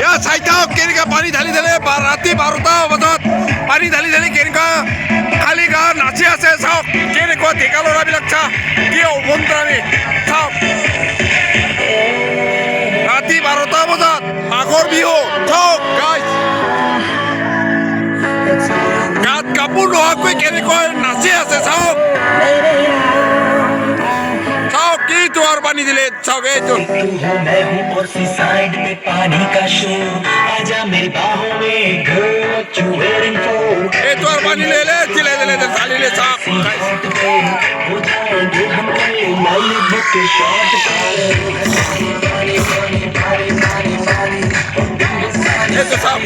या চাইটাও কেনেকা পানী ঢালি ঢালি ৰাতি 12টা বজাত পানী ঢালি ঢালি কেনেকা খালী গা নাচি আছে চাওক কেনেকুৱা ডেকা ল'ৰাবিলাক চা কি অভ্যন্তৰামী চাওক ৰাতি 12টা বজাত মাঘৰ বিহু চাওক গাইজ গাত কাপোৰ নোহোৱাকৈ কেনেকৈ নাচি আছে চাওক চাওক কি জোৱাৰ পানী দিলে চাওক এইটো मैं हूँ और सी साइड में पानी का शोर आजा मेरी बाहों में girl what you waiting for এই জোৱাৰ পানী লেলে চিলে দিলে চালিলে চাওক हॉट पे हो जाएंगे हम कल लाइव बुक के शॉट এইটো চাওক